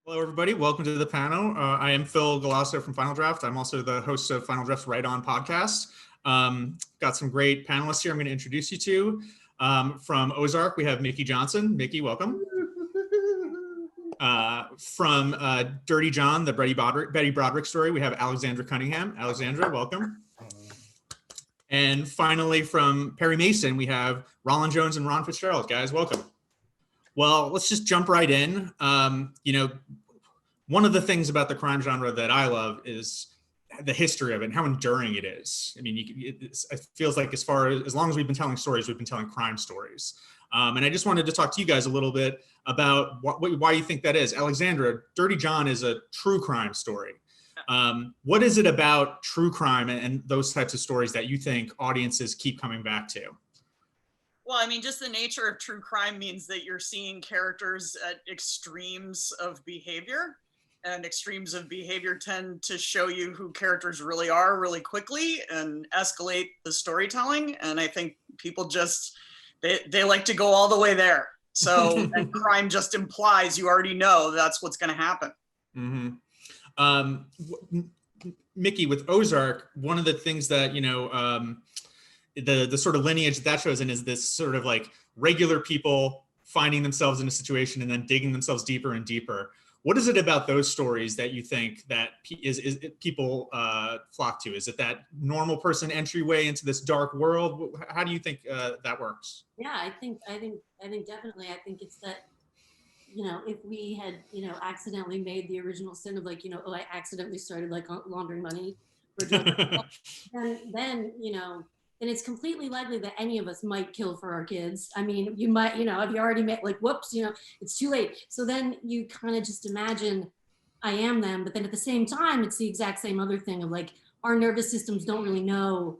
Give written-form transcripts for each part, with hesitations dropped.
Hello, everybody. Welcome to the panel. I am Phil Galasso from Final Draft. I'm also the host of Final Draft's Right On podcast. Got some great panelists here I'm going to introduce you to. From Ozark, we have Miki Johnson. Miki, welcome. From Dirty John, the Betty Broderick Story, we have Alexandra Cunningham. Alexandra, welcome. And finally, from Perry Mason, we have Rolin Jones and Ron Fitzgerald. Guys, welcome. Well, let's just jump right in. One of the things about the crime genre that I love is the history of it and how enduring it is. I mean, it feels like as long as we've been telling stories, we've been telling crime stories. And I just wanted to talk to you guys a little bit about why you think that is. Alexandra, Dirty John is a true crime story. What is it about true crime and those types of stories that you think audiences keep coming back to? Well, I mean, just the nature of true crime means that you're seeing characters at extremes of behavior, and extremes of behavior tend to show you who characters really are really quickly and escalate the storytelling. And I think people just, they like to go all the way there. So and crime just implies you already know that's what's going to happen. Mm-hmm. Miki, with Ozark, one of the things that, the sort of lineage that shows in is this sort of like regular people finding themselves in a situation and then digging themselves deeper and deeper. What is it about those stories that you think that people flock to? Is it that normal person entryway into this dark world? How do you think that works? Yeah, I think definitely. I think it's that, if we had, accidentally made the original sin of like, I accidentally started like laundering money for drugs, and then, and it's completely likely that any of us might kill for our kids. I mean, you might, if you already made like, whoops, it's too late. So then you kind of just imagine I am them. But then at the same time, it's the exact same other thing of like, our nervous systems don't really know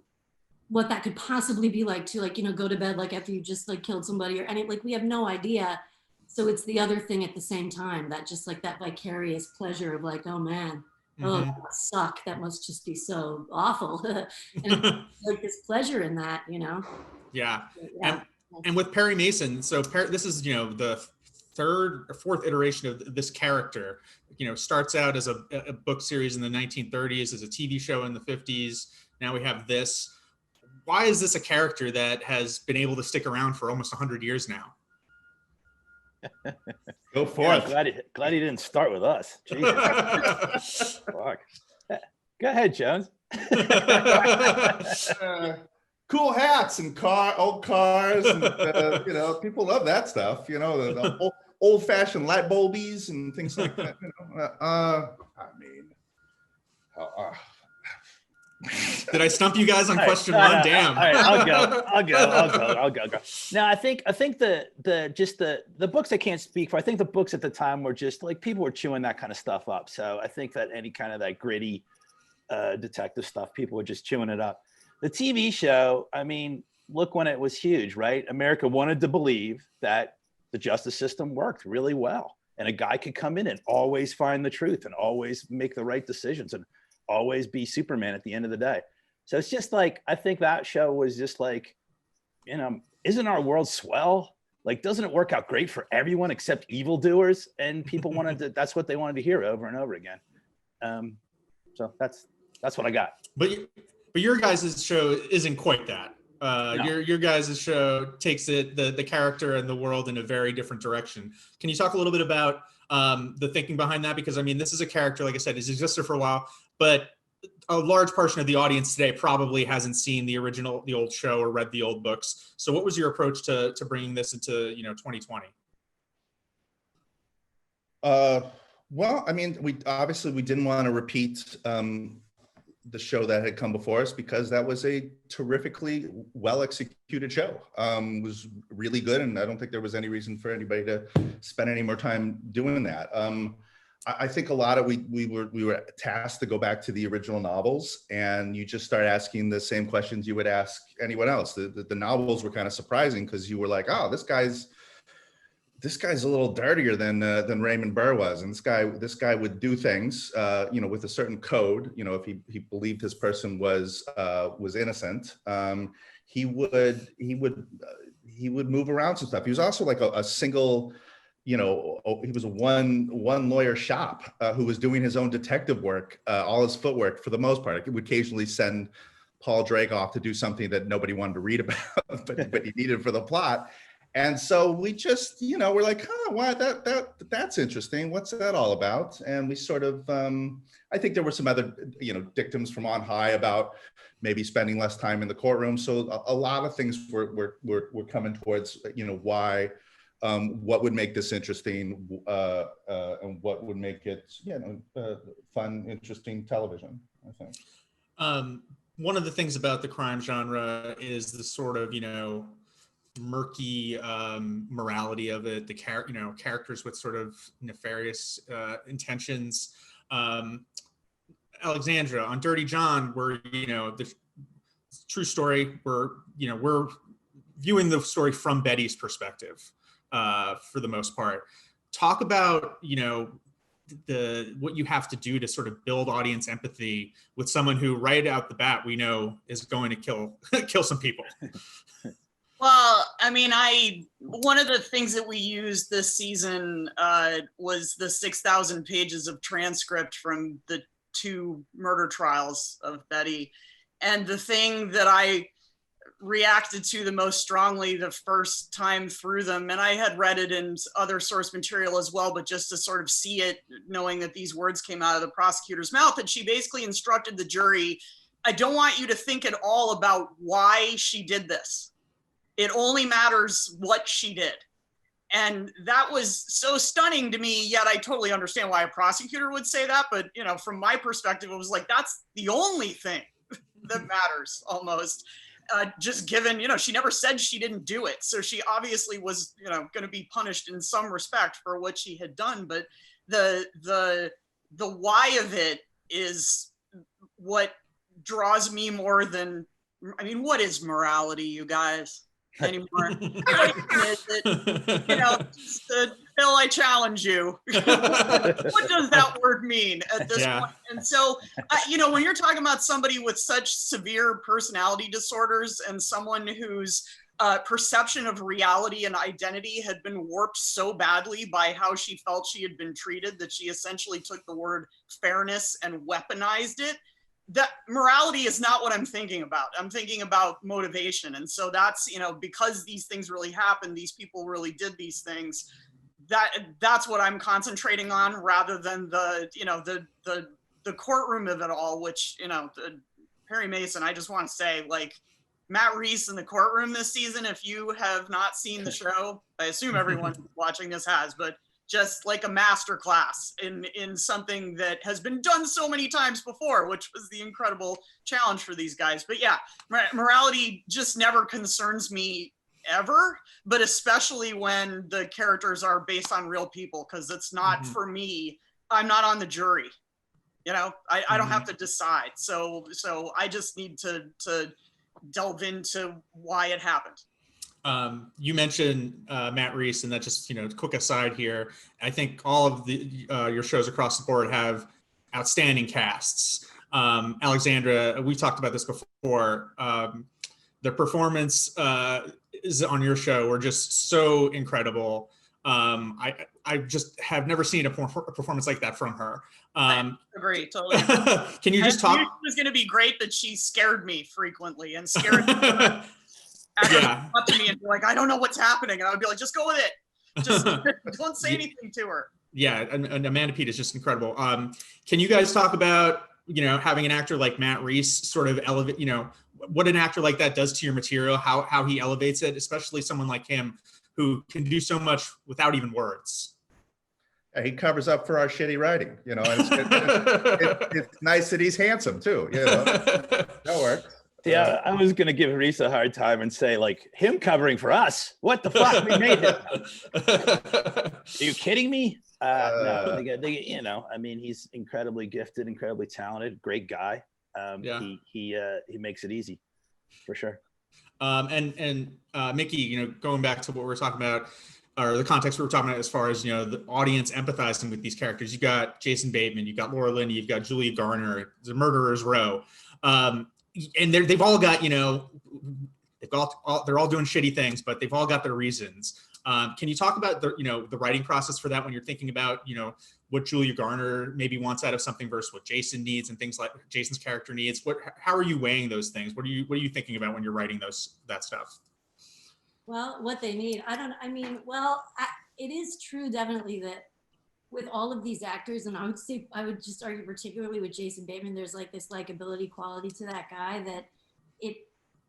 what that could possibly be like to like, go to bed, like after you just like killed somebody or any, like we have no idea. So it's the other thing at the same time, that just like that vicarious pleasure of like, oh man, oh, that must suck. That must just be so awful. And like this pleasure in that, Yeah. And with Perry Mason, so this is, the third or fourth iteration of this character, starts out as a book series in the 1930s, as a TV show in the 50s. Now we have this. Why is this a character that has been able to stick around for almost 100 years now? Go for it. Glad he didn't start with us. Jesus. Fuck. Go ahead, Jones. Cool hats and old cars, and people love that stuff. The old-fashioned light bulbies and things like that. Did I stump you guys on question one? Damn. All right, I'll go. Now, I think the books I can't speak for. I think the books at the time were just like people were chewing that kind of stuff up. So I think that any kind of that gritty detective stuff, people were just chewing it up. The TV show, I mean, look when it was huge, right? America wanted to believe that the justice system worked really well, and a guy could come in and always find the truth and always make the right decisions and always be Superman at the end of the day. So it's just like, I think that show was just like, isn't our world swell? Like, doesn't it work out great for everyone except evildoers? And people wanted to, that's what they wanted to hear over and over again. So that's what I got. But your guys' show isn't quite that. No. Your guys' show takes the character and the world in a very different direction. Can you talk a little bit about the thinking behind that? Because I mean, this is a character, like I said, has existed for a while, but a large portion of the audience today probably hasn't seen the old show or read the old books. So what was your approach to bringing this into 2020? Well, I mean, we didn't want to repeat the show that had come before us, because that was a terrifically well executed show. It was really good, and I don't think there was any reason for anybody to spend any more time doing that. I think a lot of we were tasked to go back to the original novels, and you just start asking the same questions you would ask anyone else. The novels were kind of surprising, because you were like, oh, this guy's a little dirtier than Raymond Burr was, and this guy would do things, with a certain code. If he believed his person was innocent, he would move around some stuff. He was also like a single he was a one lawyer shop who was doing his own detective work, all his footwork for the most part. He would occasionally send Paul Drake off to do something that nobody wanted to read about, but he needed for the plot. And so we just, we're like, why that's interesting. What's that all about? And we sort of, I think there were some other, dictums from on high about maybe spending less time in the courtroom. So a lot of things we're coming towards, why, what would make this interesting, and what would make it, fun, interesting television, I think. One of the things about the crime genre is the sort of, murky morality of it, the characters with sort of nefarious intentions. Alexandra, on Dirty John, where the true story, we're viewing the story from Betty's perspective for the most part. Talk about what you have to do to sort of build audience empathy with someone who right out the bat we know is going to kill some people. Well, I mean, one of the things that we used this season was the 6,000 pages of transcript from the 2 murder trials of Betty. And the thing that I reacted to the most strongly the first time through them, and I had read it in other source material as well, but just to sort of see it, knowing that these words came out of the prosecutor's mouth, and she basically instructed the jury, I don't want you to think at all about why she did this. It only matters what she did. And that was so stunning to me, yet I totally understand why a prosecutor would say that. But, from my perspective, it was like, that's the only thing that matters almost. Just given, she never said she didn't do it. So she obviously was, going to be punished in some respect for what she had done. But the why of it is what draws me more than, what is morality, you guys? Anymore. Phil, I challenge you. What does that word mean at this point? And so, when you're talking about somebody with such severe personality disorders and someone whose perception of reality and identity had been warped so badly by how she felt she had been treated that she essentially took the word fairness and weaponized it, that morality is not what I'm thinking about. I'm thinking about motivation. And so that's, because these things really happened, these people really did these things, that's what I'm concentrating on rather than the courtroom of it all, which, Perry Mason, I just want to say, like, Matt Reese in the courtroom this season, if you have not seen the show, I assume everyone watching this has, but just like a master class in something that has been done so many times before, which was the incredible challenge for these guys. But yeah, morality just never concerns me ever, but especially when the characters are based on real people, because it's not for me. I'm not on the jury. I don't have to decide. So I just need to delve into why it happened. You mentioned Matt Reese, and that just, quick aside here, I think all of your shows across the board have outstanding casts. Alexandra, we talked about this before. The performance is on your show were just so incredible. I just have never seen a performance like that from her. I agree, totally. Can you just talk? It was going to be great that she scared me frequently and scared me. Up to me and be like, I don't know what's happening, and I would be like, just go with it. Just don't say anything to her. Yeah, and Amanda Peet is just incredible. Can you guys talk about having an actor like Matt Reese sort of elevate, what an actor like that does to your material, how he elevates it, especially someone like him who can do so much without even words. Yeah, he covers up for our shitty writing, and it's nice that he's handsome too. That works. Yeah, I was gonna give Reese a hard time and say, like, him covering for us. What the fuck? We made him. Are you kidding me? No, he's incredibly gifted, incredibly talented, great guy. He makes it easy, for sure. And Miki, going back to what we were talking about, or the context we were talking about as far as the audience empathizing with these characters. You got Jason Bateman, you've got Laura Linney, you've got Julia Garner, the Murderer's Row. And they've all got, they're all doing shitty things, but they've all got their reasons. Can you talk about the writing process for that when you're thinking about, what Julia Garner maybe wants out of something versus what Jason needs and things like Jason's character needs? How are you weighing those things? What are you thinking about when you're writing that stuff? Well, what they need, it is true definitely that with all of these actors, and I would just argue particularly with Jason Bateman, there's like this likability quality to that guy that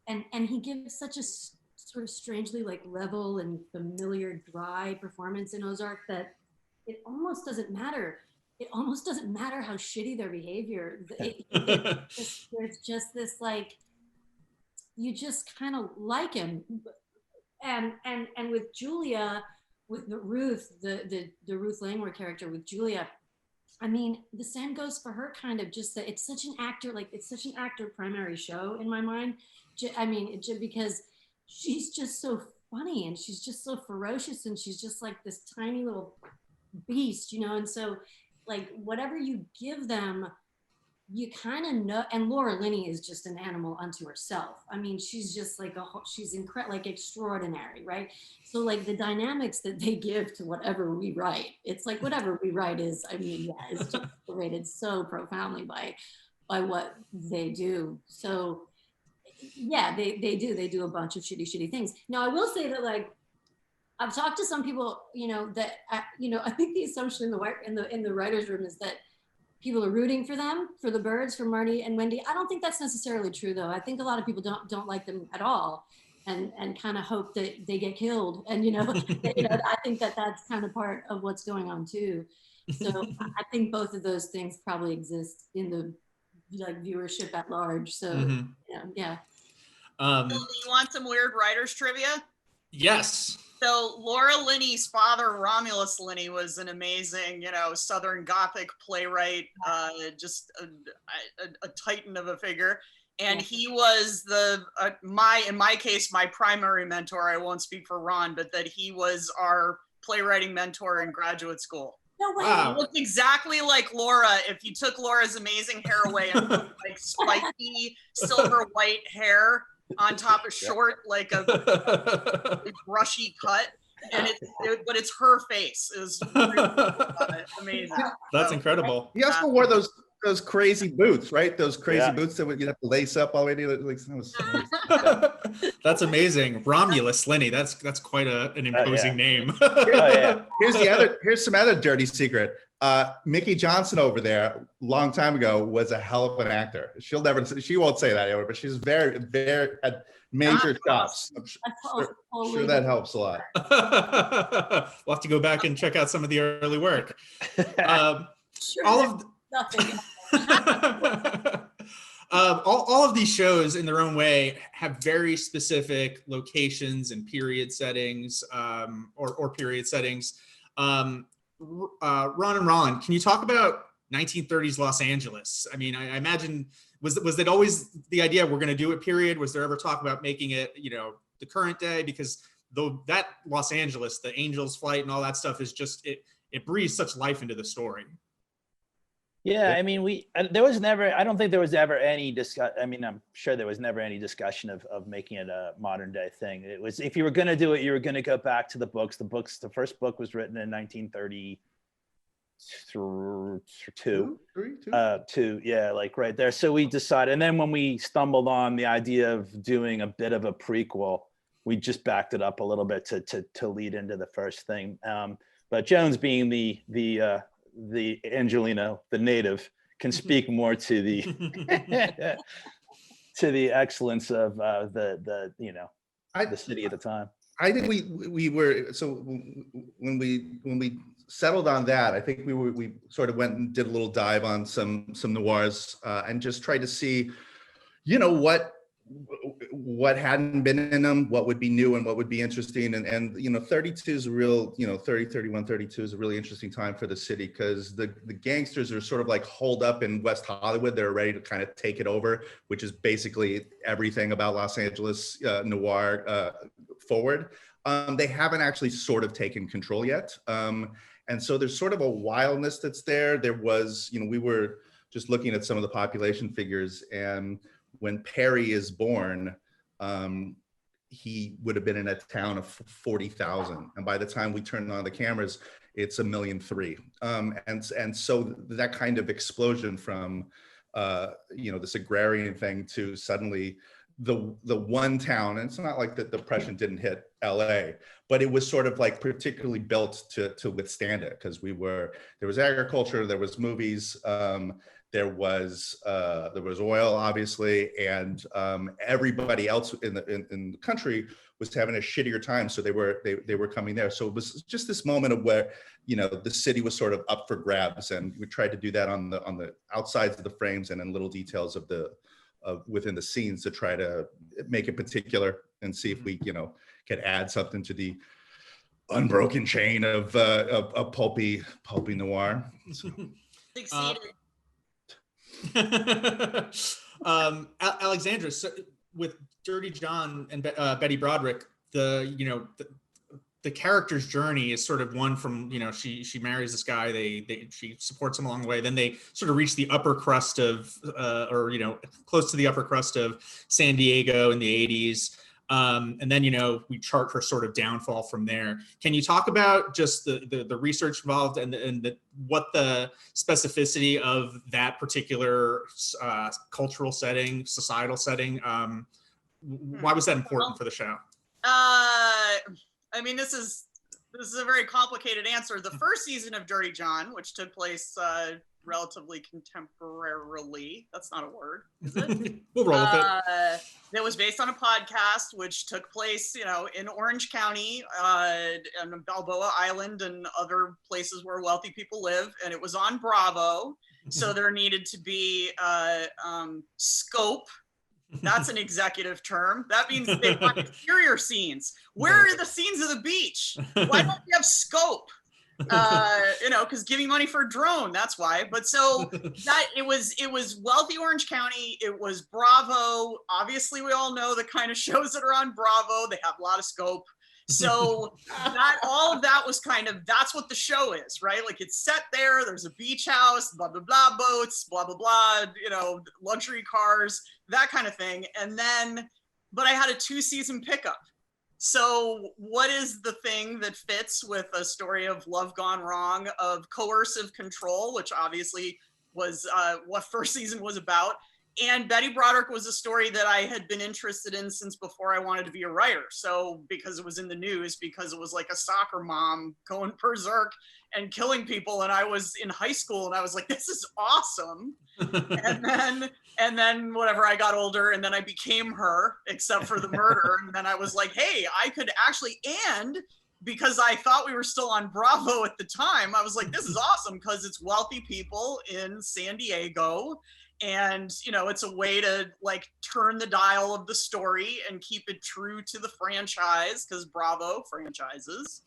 and he gives such a sort of strangely like level and familiar, dry performance in Ozark that it almost doesn't matter. It almost doesn't matter how shitty their behavior. There's just this like, you just kind of like him. And with Julia, with Ruth, the Ruth Langmore character with Julia, I mean, the same goes for her. Kind of just that it's such an actor primary show in my mind. I mean, because she's just so funny and she's just so ferocious and she's just like this tiny little beast, and so like whatever you give them, you kind of know. And Laura Linney is just an animal unto herself. I mean, she's just like she's incredible, like extraordinary, right? So like the dynamics that they give to whatever we write, it's like whatever we write is, I mean, yeah, it's just rated so profoundly by what they do. So yeah, they do a bunch of shitty things. Now I will say that like I've talked to some people, that I think the assumption in the writers' room is that people are rooting for them, for the birds, for Marty and Wendy. I don't think that's necessarily true, though. I think a lot of people don't like them at all, and kind of hope that they get killed. And I think that's kind of part of what's going on too. So I think both of those things probably exist in the like viewership at large. So yeah. So do you want some weird writers trivia? Yes. So Laura Linney's father, Romulus Linney, was an amazing, Southern Gothic playwright, just a titan of a figure. And he was in my case, my primary mentor. I won't speak for Ron, but that he was our playwriting mentor in graduate school. No way. Wow. He looked exactly like Laura. If you took Laura's amazing hair away and put like spiky silver white hair on top of short, like a brushy cut, and but it's her face. Is really amazing. That's incredible. He also wore those crazy boots, right? Those crazy boots that you'd have to lace up all the way to That's amazing. Romulus Linney. That's quite an imposing name. Here's some other dirty secret. Miki Johnson over there, long time ago, was a hell of an actor. She won't say that ever, but she's very, very had major chops. I'm sure that helps a lot. We'll have to go back and check out some of the early work. All of these shows in their own way have very specific locations and period settings, or period settings. Ron and Rolin, can you talk about 1930s Los Angeles? I mean, I imagine, was it always the idea we're going to do it period? Was there ever talk about making it, the current day? Because though that Los Angeles, the Angels flight and all that stuff is just, it breathes such life into the story. Yeah, I mean, there was never, I don't think there was ever any discussion. I mean, I'm sure there was never any discussion of making it a modern day thing. It was, if you were going to do it, you were going to go back to the books. The first book was written in 1932. Yeah, like right there. So we decided, and then when we stumbled on the idea of doing a bit of a prequel, we just backed it up a little bit to lead into the first thing. But Jones, being the Angelino, the native, can speak more to the to the excellence of the city at the time. I think we were, so when we settled on that, I think we sort of went and did a little dive on some noirs, and just tried to see, what hadn't been in them, what would be new and what would be interesting. And 32 is a real, 30, 31, 32 is a really interesting time for the city, because the gangsters are sort of like holed up in West Hollywood. They're ready to kind of take it over, which is basically everything about Los Angeles noir forward. They haven't actually sort of taken control yet. And so there's sort of a wildness that's there. There was, we were just looking at some of the population figures, and when Perry is born, he would have been in a town of 40,000. And by the time we turned on the cameras, it's 1.3 million. And so that kind of explosion from, this agrarian thing to suddenly the one town, and it's not like the Depression didn't hit LA, but it was sort of like particularly built to withstand it, because there was agriculture, there was movies, there was oil, obviously, and everybody else in the country was having a shittier time, so they were coming there. So it was just this moment of where the city was sort of up for grabs, and we tried to do that on the outsides of the frames and in little details of within the scenes to try to make it particular and see if we could add something to the unbroken chain of pulpy noir. So. Succeeded. Alexandra, so with Dirty John and Betty Broderick, the character's journey is sort of one from, she marries this guy, she supports him along the way, then they sort of reach the upper crust of, close to the upper crust of San Diego in the 80s. And then, we chart her sort of downfall from there. Can you talk about just the research involved and what the specificity of that particular cultural setting, societal setting? Why was that important for the show? I mean, this is a very complicated answer. The first season of Dirty John, which took place relatively contemporarily, that's not a word, is it? We'll roll with it. That was based on a podcast, which took place, in Orange County, and Balboa Island and other places where wealthy people live. And it was on Bravo. So there needed to be scope. That's an executive term. That means they want exterior scenes. Where are the scenes of the beach? Why don't we have scope? Because giving money for a drone, that's why. But so that it was wealthy Orange County. It was Bravo. Obviously, we all know the kind of shows that are on Bravo. They have a lot of scope. So all of that was that's what the show is, right? Like, it's set there. There's a beach house, blah, blah, blah, boats, blah, blah, blah, luxury cars, that kind of thing. And then, but I had a 2-season pickup. So what is the thing that fits with a story of love gone wrong, of coercive control, which obviously was what first season was about. And Betty Broderick was a story that I had been interested in since before I wanted to be a writer. So because it was in the news, because it was like a soccer mom going berserk and killing people. And I was in high school and I was like, this is awesome. and then whatever, I got older and then I became her, except for the murder. And then I was like, hey, I could actually, and because I thought we were still on Bravo at the time, I was like, this is awesome because it's wealthy people in San Diego. And, it's a way to like turn the dial of the story and keep it true to the franchise, because Bravo franchises.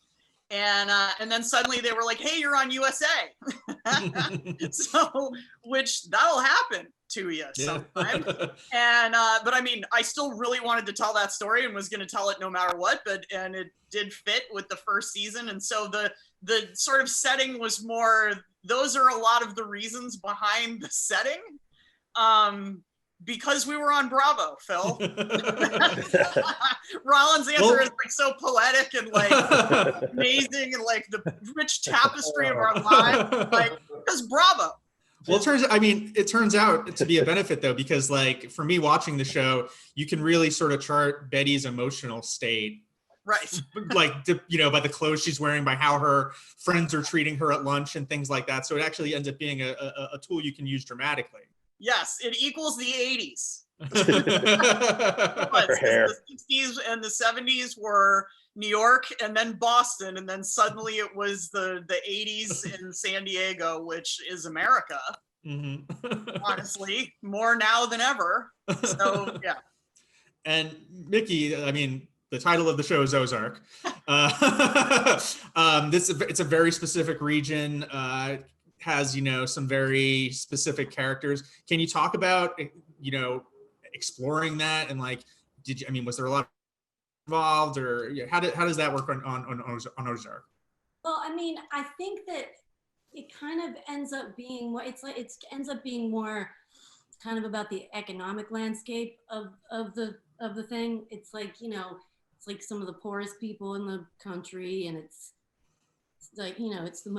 And then suddenly they were like, hey, you're on USA. So, which that'll happen to you sometime. And, but I mean, I still really wanted to tell that story and was going to tell it no matter what, and it did fit with the first season. And so the sort of setting was more, those are a lot of the reasons behind the setting. Because we were on Bravo, Phil. Rolin's answer is like so poetic and like amazing and like the rich tapestry of our lives, like, because Bravo. Well, it turns out to be a benefit though, because like for me watching the show, you can really sort of chart Betty's emotional state. Right. Like, by the clothes she's wearing, by how her friends are treating her at lunch and things like that. So it actually ends up being a tool you can use dramatically. Yes, it equals the 80s. Her hair. The 60s and the 70s were New York and then Boston, and then suddenly it was the 80s in San Diego, which is America. Mm-hmm. Honestly, more now than ever. So, yeah. And Miki, I mean, the title of the show is Ozark. It's a very specific region. Has some very specific characters. Can you talk about exploring that, and like, was there a lot involved, or how does that work on Ozark? Well, I mean, I think that it kind of ends up being more, it ends up being more kind of about the economic landscape of the thing. It's like, like some of the poorest people in the country, and it's like, you know, it's some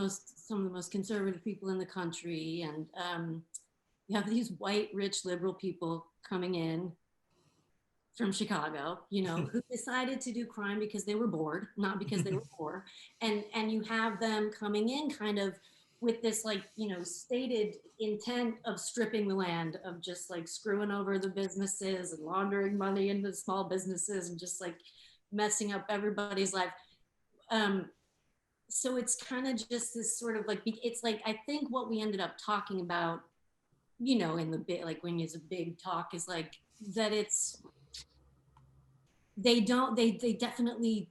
of the most conservative people in the country, and you have these white rich liberal people coming in from Chicago, you know, who decided to do crime because they were bored, not because they were poor. And you have them coming in kind of with this, like, you know, stated intent of stripping the land, of just like screwing over the businesses and laundering money into small businesses and just like messing up everybody's life. So it's kind of just this sort of like, it's like, I think what we ended up talking about, you know, in the bit, like when it's a big talk, is like that it's, they definitely,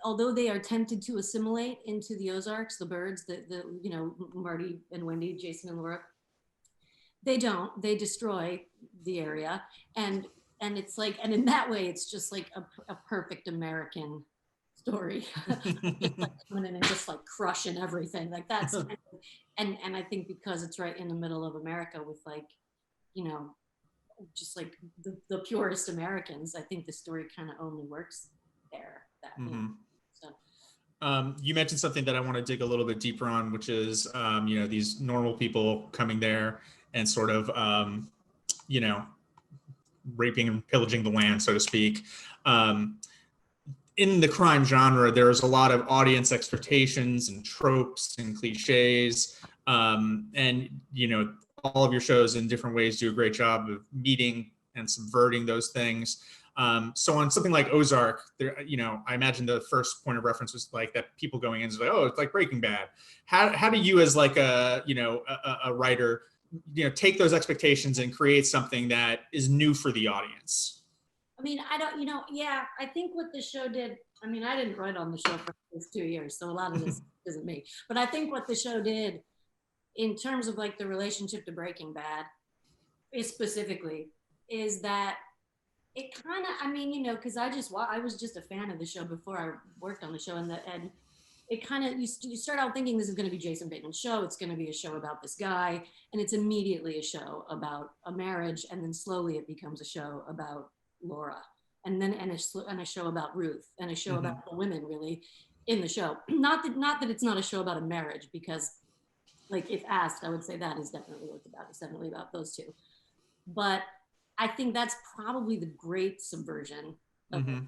although they are tempted to assimilate into the Ozarks, the birds, the you know, Marty and Wendy, Jason and Laura, they don't, they destroy the area. And it's like, and in that way, it's just like a perfect American story. Just like coming in and just like crushing everything. Like that's, and I think because it's right in the middle of America with, like, you know, just like the purest Americans, I think the story kind of only works there. That, you know, so. You mentioned something that I want to dig a little bit deeper on, which is, you know, these normal people coming there and sort of, you know, raping and pillaging the land, so to speak. In the crime genre, there's a lot of audience expectations and tropes and cliches. And, you know, all of your shows in different ways do a great job of meeting and subverting those things. So on something like Ozark, there, you know, I imagine the first point of reference was like that people going in is like, oh, it's like Breaking Bad. How do you, as like a, you know, a writer, you know, take those expectations and create something that is new for the audience? I mean, I don't, you know, yeah, I think what the show did, I mean, I didn't write on the show for those 2 years, so a lot of this isn't me. But I think what the show did in terms of like the relationship to Breaking Bad is specifically is that it kind of, I mean, you know, because I was just a fan of the show before I worked on the show, and it kind of, you start out thinking this is going to be Jason Bateman's show. It's going to be a show about this guy, and it's immediately a show about a marriage, and then slowly it becomes a show about Laura, and then and a show about Ruth, and a show about the women really in the show. Not that it's not a show about a marriage, because like if asked, I would say that is definitely what it's about. It's definitely about those two. But I think that's probably the great subversion of it,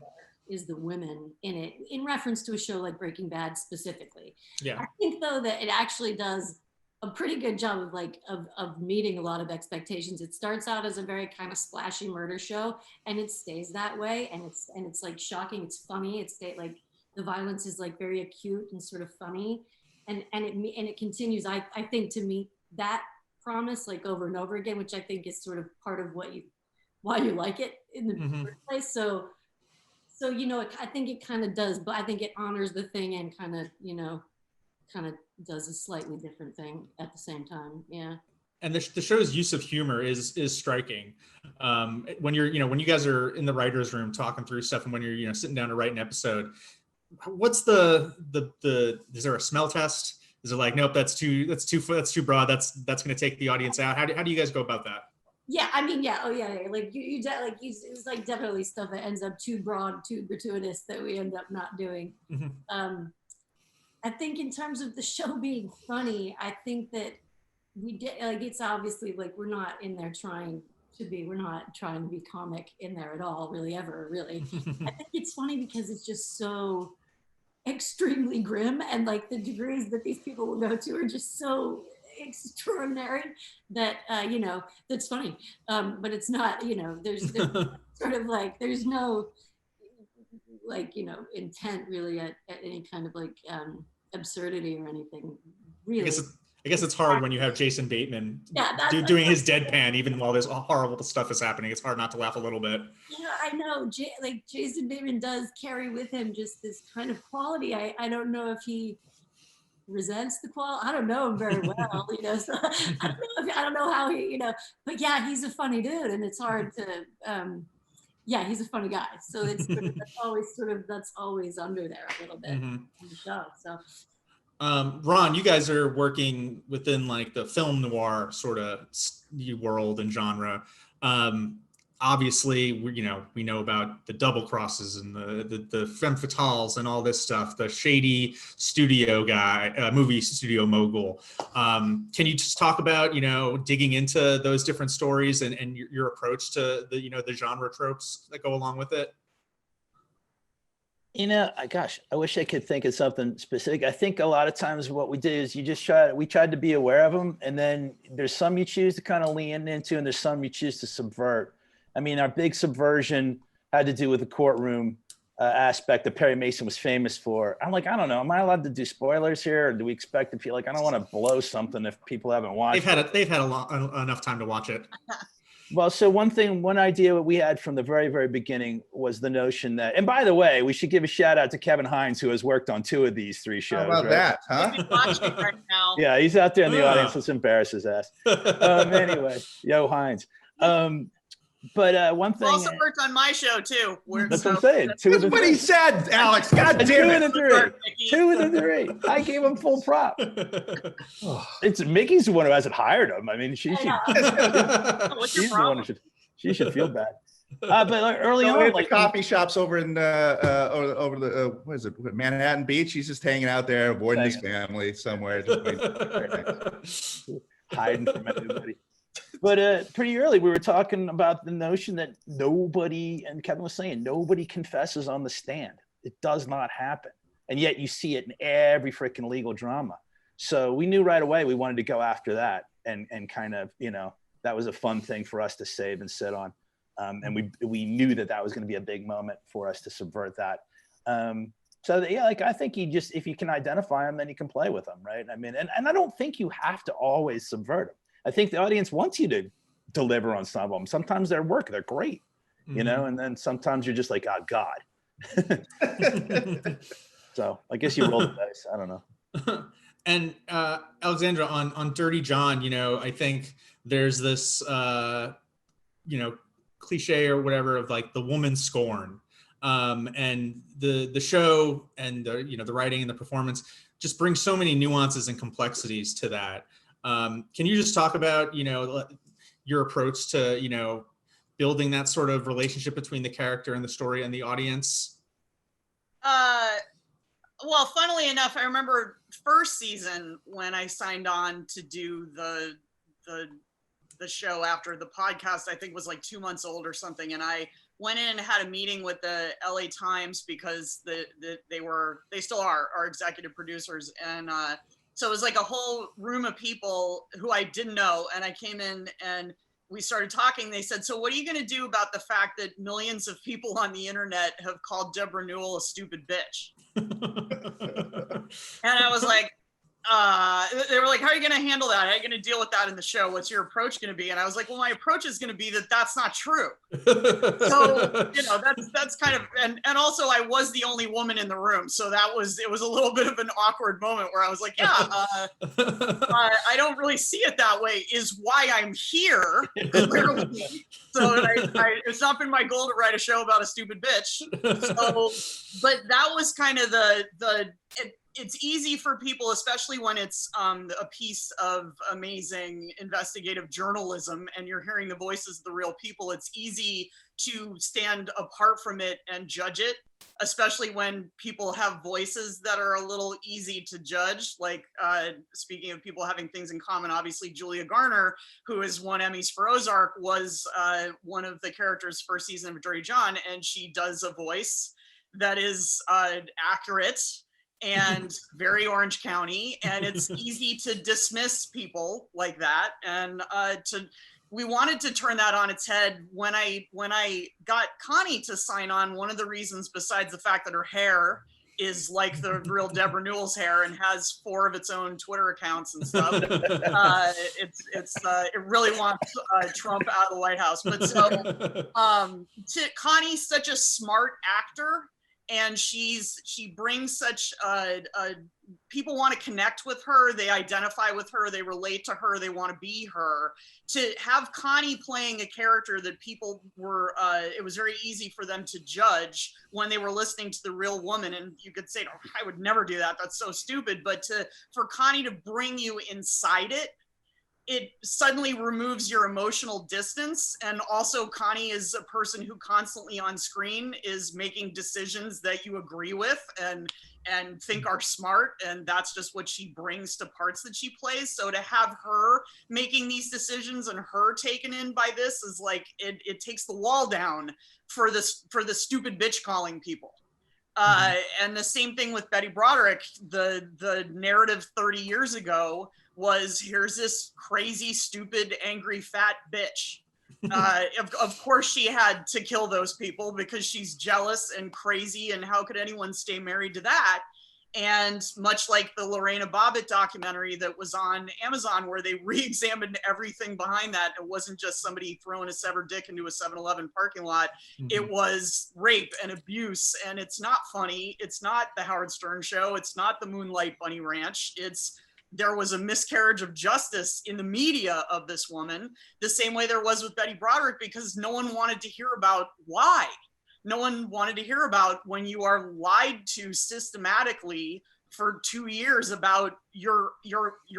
is the women in it, in reference to a show like Breaking Bad specifically. Yeah. I think though that it actually does a pretty good job of like of meeting a lot of expectations. It starts out as a very kind of splashy murder show, and it stays that way, and it's like shocking, it's funny, it's like the violence is like very acute and sort of funny, and it continues, I think, to meet that promise like over and over again, which I think is sort of part of why you like it in the first place. So you know, I think it kind of does, but I think it honors the thing and kind of, you know, kind of does a slightly different thing at the same time. Yeah. And the show's use of humor is striking. When you're, you know, when you guys are in the writer's room talking through stuff, and when you're, you know, sitting down to write an episode, what's the is there a smell test? Is it like, nope, that's too broad, that's going to take the audience out? How do you guys go about that? Yeah, I mean, yeah, oh yeah, like it's like definitely stuff that ends up too broad, too gratuitous, that we end up not doing. I think in terms of the show being funny, I think that we did, like, it's obviously like we're not in there trying to be comic in there at all, really, ever, really. I think it's funny because it's just so extremely grim, and like the degrees that these people will go to are just so extraordinary that you know, that's funny, but it's not, you know, there's sort of like there's no like, you know, intent really at any kind of like absurdity or anything, really. I guess it's hard when you have Jason Bateman doing his deadpan even while there's horrible stuff is happening. It's hard not to laugh a little bit. Yeah, I know. Like Jason Bateman does carry with him just this kind of quality. I don't know if he resents the quality. I don't know him very well, you know. So I don't know how he, you know. But yeah, he's a funny dude, and it's hard to. Yeah, he's a funny guy. So it's that's always under there a little bit in the show. So. Ron, you guys are working within like the film noir sort of world and genre. obviously, we know about the double crosses and the femme fatales and all this stuff, the shady studio guy, movie studio mogul. Can you just talk about, digging into those different stories and your approach to the genre tropes that go along with it? I wish I could think of something specific. I think a lot of times what we did is we tried to be aware of them. And then there's some you choose to kind of lean into, and there's some you choose to subvert. I mean, our big subversion had to do with the courtroom aspect that Perry Mason was famous for. I'm like, I don't know. Am I allowed to do spoilers here? Or do we expect to feel like, I don't want to blow something if people haven't watched it. They've had enough time to watch it. Well, so one idea we had from the very, very beginning was the notion that, and by the way, we should give a shout out to Kevin Hines, who has worked on 2 of these 3 shows. How about that, huh? Maybe watching right now. Yeah, he's out there in the audience. Let's embarrass his ass. Anyway, yo, Hines. But one thing. Also worked on my show too. That's what I'm saying. 2 of the That's what he said, Alex. God damn 2 it. of the 3. 2 of the 3. I gave him full prop. It's Mickey's the one who hasn't hired him. I mean, she's the one who she should feel bad. But early on, the coffee shops over in over the what is it, Manhattan Beach. He's just hanging out there, avoiding his family somewhere, just hiding from everybody. But pretty early, we were talking about the notion that nobody, and Kevin was saying, nobody confesses on the stand. It does not happen. And yet you see it in every freaking legal drama. So we knew right away we wanted to go after that and kind of, that was a fun thing for us to save and sit on. And we knew that was going to be a big moment for us to subvert that. I think if you can identify them, then you can play with them, right? I mean, and I don't think you have to always subvert them. I think the audience wants you to deliver on some of them. Sometimes they're great, and then sometimes you're just like, oh God. So I guess you roll the dice. I don't know. And Alexandra, on Dirty John, I think there's this, cliche or whatever of like the woman scorn, and the show and the writing and the performance just brings so many nuances and complexities to that. Can you just talk about, your approach to, building that sort of relationship between the character and the story and the audience? Well, funnily enough, I remember first season when I signed on to do the show after the podcast, I think was like 2 months old or something. And I went in and had a meeting with the LA Times because they still are our executive producers. And so it was like a whole room of people who I didn't know. And I came in and we started talking. They said, so what are you going to do about the fact that millions of people on the internet have called Deborah Newell a stupid bitch? And I was like, they were like, how are you going to handle that? How are you going to deal with that in the show? What's your approach going to be? And I was like, well, my approach is going to be that that's not true. So, that's kind of, and also I was the only woman in the room. So it was a little bit of an awkward moment where I was like, I don't really see it that way is why I'm here. Clearly. So it's not been my goal to write a show about a stupid bitch. So, but that was kind of it's easy for people, especially when it's a piece of amazing investigative journalism and you're hearing the voices of the real people. It's easy to stand apart from it and judge it, especially when people have voices that are a little easy to judge. Like speaking of people having things in common, obviously Julia Garner, who has won Emmys for Ozark, was one of the characters first season of Dirty John, and she does a voice that is accurate and very Orange County, and it's easy to dismiss people like that. And we wanted to turn that on its head. When I got Connie to sign on, one of the reasons, besides the fact that her hair is like the real Deborah Newell's hair and has 4 of its own Twitter accounts and stuff, it really wants Trump out of the White House. But so Connie's such a smart actor. And she brings such people want to connect with her, they identify with her, they relate to her, they want to be her. To have Connie playing a character that people were, it was very easy for them to judge when they were listening to the real woman. And you could say, oh, I would never do that, that's so stupid. But for Connie to bring you inside it, it suddenly removes your emotional distance. And also Connie is a person who constantly on screen is making decisions that you agree with and think are smart. And that's just what she brings to parts that she plays. So to have her making these decisions and her taken in by this is like, it takes the wall down for the stupid bitch calling people. And the same thing with Betty Broderick. The narrative 30 years ago was, here's this crazy, stupid, angry, fat bitch. Of course she had to kill those people because she's jealous and crazy, and how could anyone stay married to that? And much like the Lorena Bobbitt documentary that was on Amazon, where they re-examined everything behind that, it wasn't just somebody throwing a severed dick into a 7-Eleven parking lot. It was rape and abuse, and it's not funny. It's not the Howard Stern show. It's not the Moonlight Bunny Ranch. There was a miscarriage of justice in the media of this woman, the same way there was with Betty Broderick, because no one wanted to hear about why. No one wanted to hear about when you are lied to systematically for 2 years about your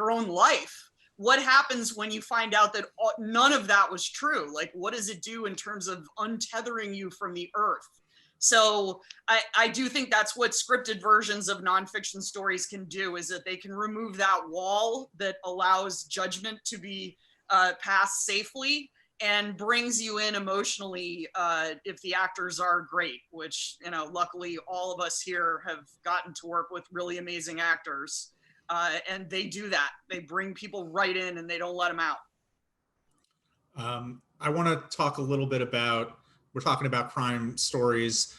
own life. What happens when you find out that none of that was true? Like, what does it do in terms of untethering you from the earth? So I do think that's what scripted versions of nonfiction stories can do, is that they can remove that wall that allows judgment to be passed safely and brings you in emotionally if the actors are great, which, you know, luckily all of us here have gotten to work with really amazing actors, and they do that. They bring people right in and they don't let them out. I want to talk a little bit about, we're talking about crime stories,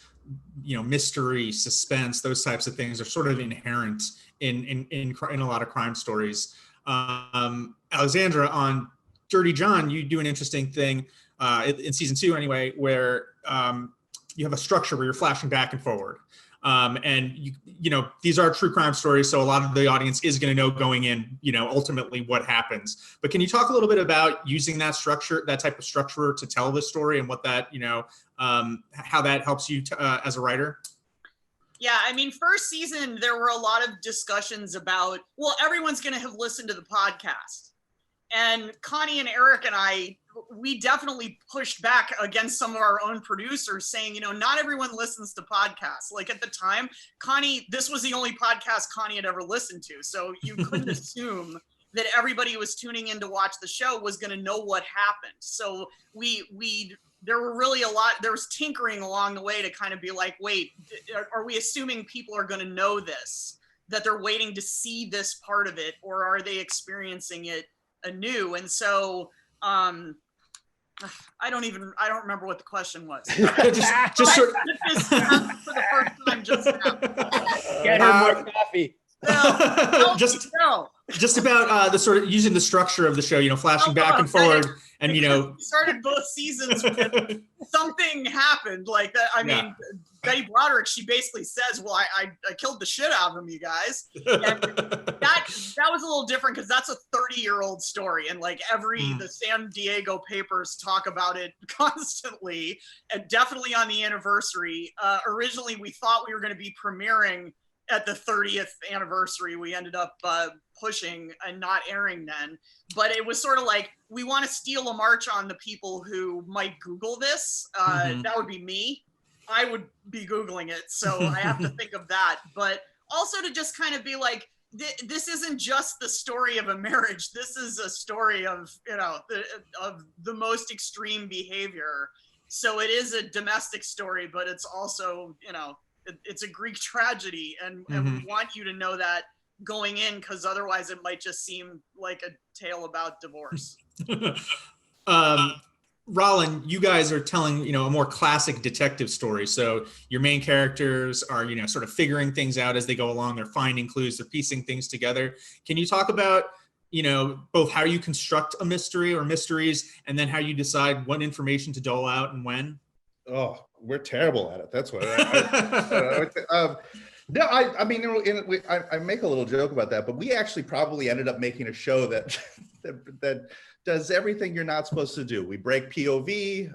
you know, mystery, suspense, those types of things are sort of inherent in a lot of crime stories. Alexandra, on Dirty John, you do an interesting thing in season 2 anyway, where you have a structure where you're flashing back and forward. And you know, these are true crime stories, so a lot of the audience is going to know going in, you know, ultimately what happens. But can you talk a little bit about using that structure, that type of structure, to tell this story, and what that, you know, how that helps you as a writer? Yeah, I mean, first season, there were a lot of discussions about, well, everyone's going to have listened to the podcast. And Connie and Eric and I, we definitely pushed back against some of our own producers, saying, you know, not everyone listens to podcasts. Like at the time, Connie, this was the only podcast Connie had ever listened to. So you couldn't assume that everybody who was tuning in to watch the show was going to know what happened. So there were really there was tinkering along the way to kind of be like, wait, are we assuming people are going to know this, that they're waiting to see this part of it, or are they experiencing it anew? And so I don't remember what the question was. just sort of this for the first time just now. Get her more coffee. Just about the sort of using the structure of the show, you know, flashing back and forward, and you know, we started both seasons with something happened like that. I mean, Betty Broderick, she basically says, well, I killed the shit out of him, you guys. And that was a little different because that's a 30-year-old story, and like the San Diego papers talk about it constantly, and definitely on the anniversary. Originally, we thought we were going to be premiering at the 30th anniversary. We ended up pushing and not airing then, but it was sort of like, we want to steal a march on the people who might Google this. That would be me. I would be Googling it, so I have to think of that. But also to just kind of be like, this isn't just the story of a marriage. This is a story of, you know, of the most extreme behavior. So it is a domestic story, but it's also, you know, it's a Greek tragedy, and we want you to know that going in, because otherwise it might just seem like a tale about divorce. Rolin, you guys are telling, you know, a more classic detective story. So your main characters are, you know, sort of figuring things out as they go along. They're finding clues, they're piecing things together. Can you talk about, you know, both how you construct a mystery or mysteries, and then how you decide what information to dole out and when? Oh, we're terrible at it. That's what no, I mean, I make a little joke about that, but we actually probably ended up making a show that that does everything you're not supposed to do. We break POV.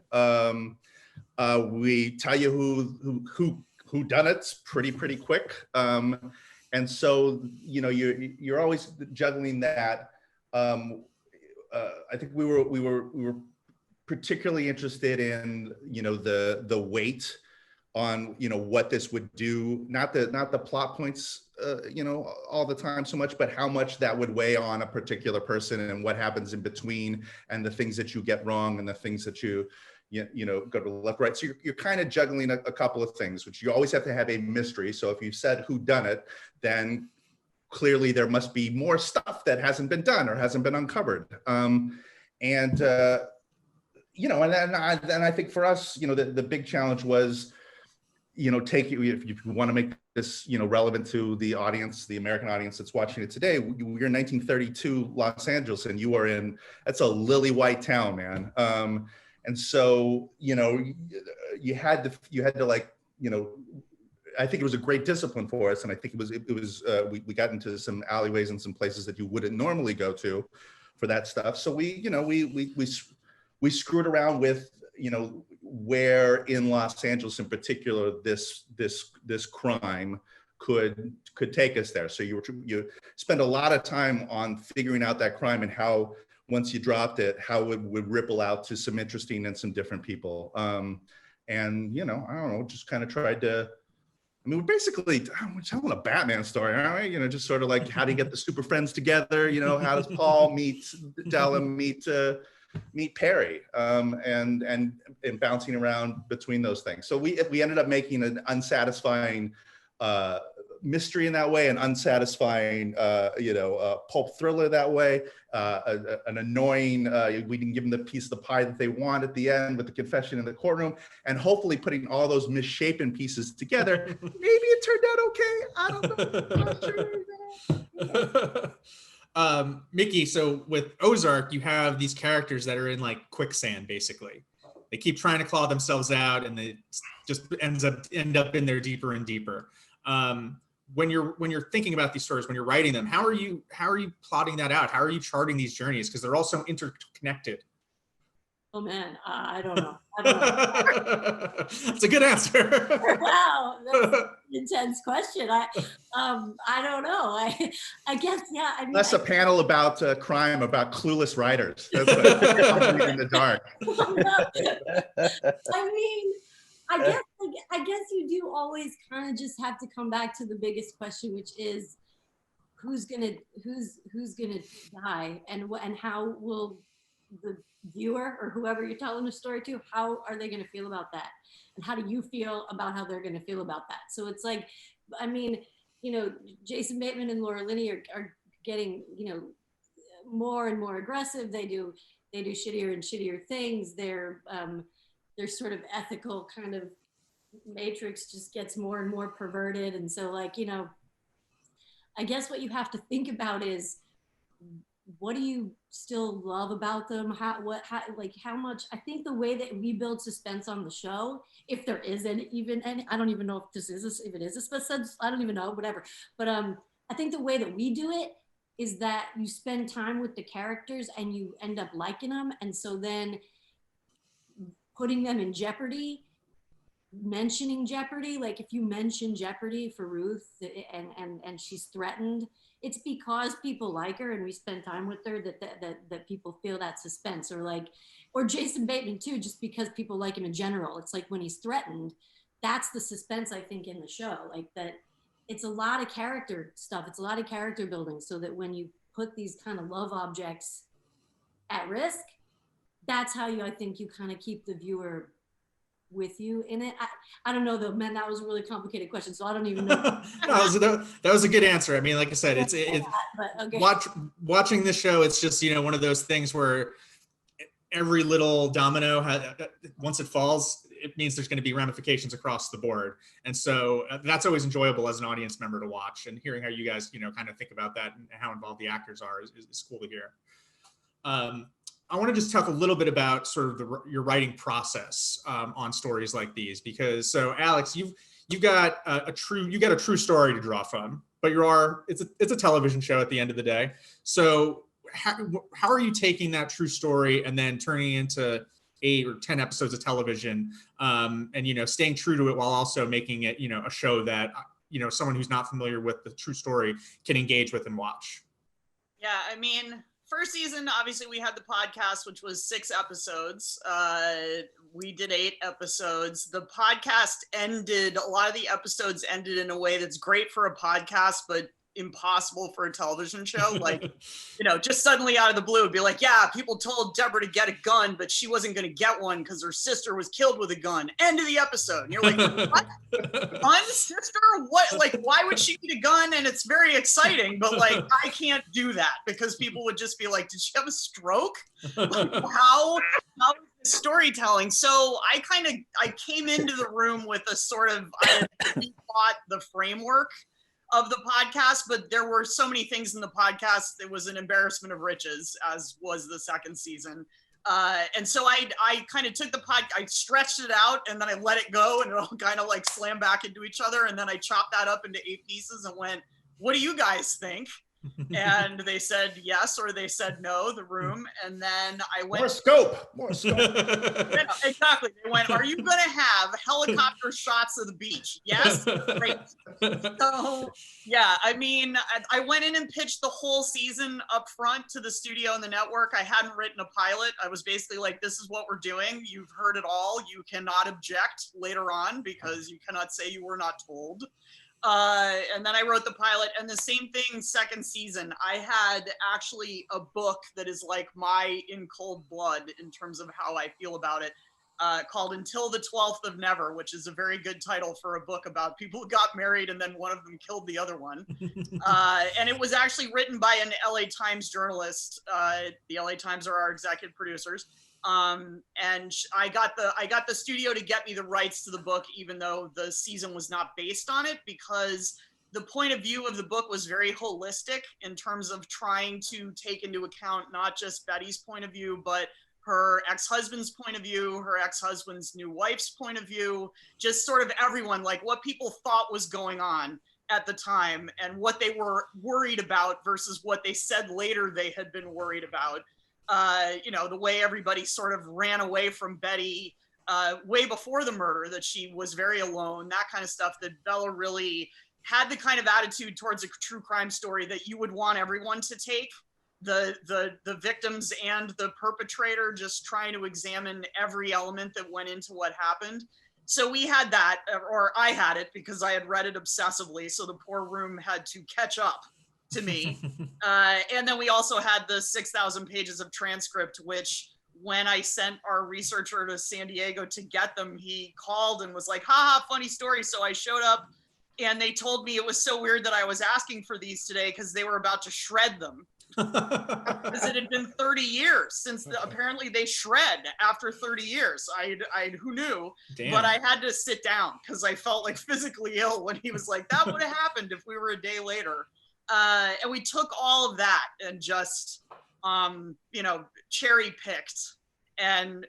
We tell you who done it pretty quick. And so, you know, you're always juggling that. I think we were particularly interested in, you know, the weight on, you know, what this would do, not the plot points, you know, all the time so much, but how much that would weigh on a particular person and what happens in between, and the things that you get wrong and the things that you know, go to the left, right. So you're kind of juggling a couple of things, which you always have to have a mystery. So if you said who done it, then clearly there must be more stuff that hasn't been done or hasn't been uncovered. You know, and I think for us, you know, the big challenge was, you know, if you want to make this, you know, relevant to the audience, the American audience that's watching it today, we're in 1932 Los Angeles, and you are in, that's a lily white town, man. And so, you know, you had to like, you know, I think it was a great discipline for us, and I think we got into some alleyways and some places that you wouldn't normally go to for that stuff. So we screwed around with, you know, where in Los Angeles in particular this crime could take us there. So you spend a lot of time on figuring out that crime and how, once you dropped it, how it would ripple out to some interesting and some different people. And, you know, I don't know, just kind of tried to, I mean, we're basically, we're telling a Batman story, aren't we? You know, just sort of like, how do you get the super friends together? You know, how does Paul meet Della, meet Perry, and bouncing around between those things. So we ended up making an unsatisfying mystery in that way, an unsatisfying, you know, pulp thriller that way, an annoying, we didn't give them the piece of the pie that they want at the end with the confession in the courtroom, and hopefully putting all those misshapen pieces together. Maybe it turned out okay. I don't know. I'm not sure. Miki, so with Ozark, you have these characters that are in like quicksand, basically. They keep trying to claw themselves out, and they just end up in there deeper and deeper. When you're thinking about these stories, when you're writing them, how are you plotting that out? How are you charting these journeys? Because they're all so interconnected. Oh man, I don't know. That's a good answer. Wow, that's an intense question. I don't know. I guess, yeah. I mean, That's a panel about crime, about clueless writers. That's like, in the dark. I mean, I guess you do always kind of just have to come back to the biggest question, which is who's gonna die, and how will the viewer or whoever you're telling the story to, how are they going to feel about that, and how do you feel about how they're going to feel about that? So it's like, I mean, you know, Jason Bateman and Laura Linney are getting, you know, more and more aggressive. They do shittier and shittier things. Their sort of ethical kind of matrix just gets more and more perverted. And so, like, you know, I guess what you have to think about is, what do you still love about them? How much, I think the way that we build suspense on the show, if there is even any, I don't even know if if it is a suspense, I don't even know, whatever. But I think the way that we do it is that you spend time with the characters and you end up liking them. And so then putting them in jeopardy, mentioning jeopardy, like if you mention jeopardy for Ruth and she's threatened, it's because people like her and we spend time with her that people feel that suspense. Or Jason Bateman too, just because people like him in general. It's like when he's threatened, that's the suspense, I think, in the show. Like that, it's a lot of character stuff. It's a lot of character building, so that when you put these kind of love objects at risk, that's how I think you kind of keep the viewer with you in it. I don't know though, man, that was a really complicated question, so I don't even know. that was a good answer. I mean, like I said, okay. Watching this show, it's just, you know, one of those things where every little domino once it falls, it means there's going to be ramifications across the board. And so that's always enjoyable as an audience member to watch, and hearing how you guys, you know, kind of think about that and how involved the actors are is cool to hear. I want to just talk a little bit about sort of your writing process on stories like these, because so Alex, you've got a true story to draw from, but it's a television show at the end of the day. So how are you taking that true story and then turning it into 8 or 10 episodes of television, and, you know, staying true to it while also making it, you know, a show that, you know, someone who's not familiar with the true story can engage with and watch? Yeah, I mean, first season, obviously we had the podcast, which was 6 episodes. We did 8 episodes. The podcast ended, a lot of the episodes ended in a way that's great for a podcast, but impossible for a television show. Like, you know, just suddenly out of the blue, it'd be like, yeah, people told Deborah to get a gun, but she wasn't going to get one because her sister was killed with a gun. End of the episode. And you're like, what? Gun, sister? What? Like, why would she need a gun? And it's very exciting, but like, I can't do that because people would just be like, did she have a stroke? Like, how is this storytelling? So I came into the room with a sort of, I had rethought the framework of the podcast, but there were so many things in the podcast, it was an embarrassment of riches, as was the second season. And so I kind of took the I stretched it out and then I let it go and it all kind of like slammed back into each other. And then I chopped that up into 8 pieces and went, what do you guys think? And they said yes, or they said no, the room. And then I went, more scope. Yeah, exactly. They went, are you going to have helicopter shots of the beach? Yes. Great. So yeah, I mean, I went in and pitched the whole season up front to the studio and the network. I hadn't written a pilot. I was basically like, this is what we're doing. You've heard it all. You cannot object later on because you cannot say you were not told. And then I wrote the pilot, and the same thing second season. I had actually a book that is like my In Cold Blood in terms of how I feel about it, called Until the 12th of Never, which is a very good title for a book about people who got married and then one of them killed the other one. And it was actually written by an LA Times journalist. The LA Times are our executive producers. And I got the studio to get me the rights to the book, even though the season was not based on it, because the point of view of the book was very holistic in terms of trying to take into account not just Betty's point of view, but her ex-husband's point of view, her ex-husband's new wife's point of view, just sort of everyone, like what people thought was going on at the time and what they were worried about versus what they said later they had been worried about. You know, the way everybody sort of ran away from Betty way before the murder, that she was very alone, that kind of stuff, that Bella really had the kind of attitude towards a true crime story that you would want everyone to take. The victims and the perpetrator, just trying to examine every element that went into what happened. So we had that, or I had it because I had read it obsessively. So the poor room had to catch up to me. And then we also had the 6,000 pages of transcript, which when I sent our researcher to San Diego to get them, he called and was like, haha, funny story. So I showed up and they told me it was so weird that I was asking for these today because they were about to shred them. Because it had been 30 years since apparently they shred after 30 years. I who knew? Damn. But I had to sit down because I felt like physically ill when he was like, that would have happened if we were a day later. And we took all of that and just, you know, cherry picked. And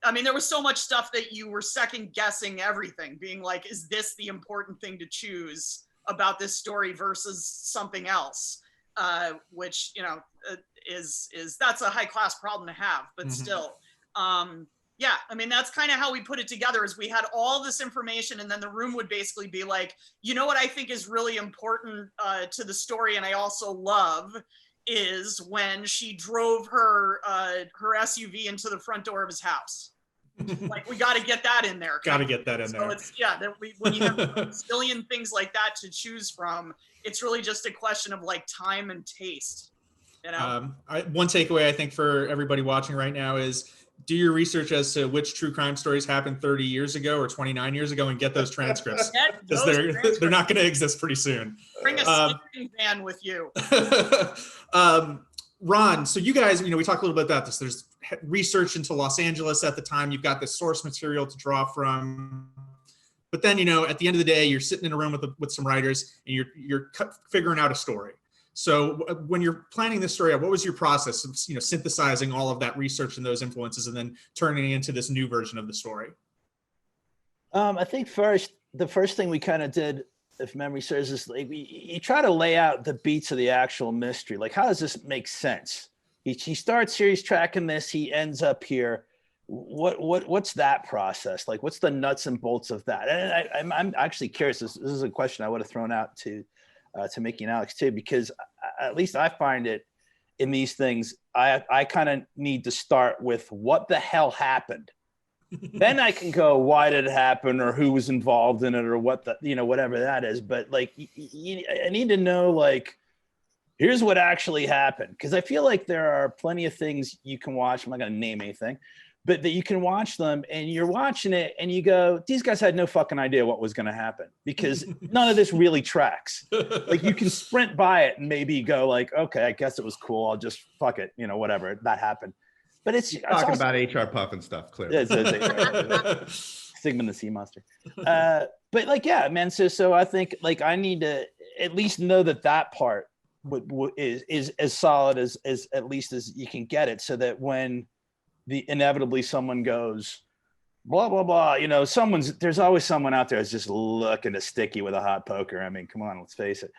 I mean, there was so much stuff that you were second guessing everything, being like, is this the important thing to choose about this story versus something else? Which, you know, is that's a high class problem to have, but still, yeah, I mean, that's kind of how we put it together, is we had all this information and then the room would basically be like, you know what I think is really important to the story and I also love is when she drove her SUV into the front door of his house. Like, we got to get that in there. Got to get that in there. So it's, yeah, when you have a zillion things like that to choose from, it's really just a question of like time and taste. You know? One takeaway I think for everybody watching right now is do your research as to which true crime stories happened 30 years ago or 29 years ago and get those transcripts, because they're not going to exist pretty soon. Bring a sleeping van with you. Ron, so you guys, you know, we talked a little bit about this. There's research into Los Angeles at the time. You've got the source material to draw from. But then, you know, at the end of the day, you're sitting in a room with some writers and you're figuring out a story. So when you're planning this story out, what was your process of, you know, synthesizing all of that research and those influences and then turning it into this new version of the story? I think the first thing we kind of did, if memory serves, is like you try to lay out the beats of the actual mystery. Like, how does this make sense? He starts here, he's tracking this, he ends up here. What's that process like? What's the nuts and bolts of that? And I'm actually curious. This is a question I would have thrown out to Miki and Alex too, because at least I find it in these things, I kind of need to start with what the hell happened. Then I can go, why did it happen, or who was involved in it, or what the, you know, whatever that is. But like, I need to know, like, here's what actually happened. Because I feel like there are plenty of things you can watch. I'm not going to name anything, but that you can watch them and you're watching it and you go, these guys had no fucking idea what was going to happen, because none of this really tracks. Like, you can sprint by it and maybe go like, okay, I guess it was cool. I'll just fuck it. You know, whatever, that happened. But it's talking about HR Puff and stuff, clearly. Sigmund the Sea Monster. But like, yeah, man. So I think like I need to at least know that part is as solid as at least as you can get it, so that when inevitably someone goes blah blah blah, you know, there's always someone out there that's just looking to stick you with a hot poker. I mean, come on, let's face it.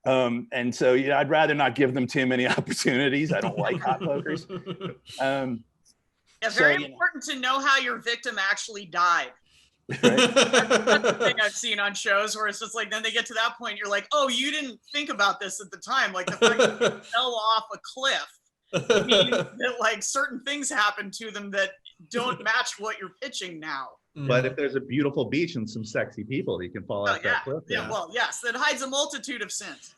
And so, yeah, I'd rather not give them too many opportunities. I don't like hot pokers. Yeah, very important to know how your victim actually died. Right? That's the thing I've seen on shows where it's just like, then they get to that point, you're like, oh, you didn't think about this at the time. Like, the fact that they fell off a cliff means that like certain things happen to them that don't match what you're pitching now. But if there's a beautiful beach and some sexy people, you can fall off that cliff. Yeah, well, yes, that hides a multitude of sins.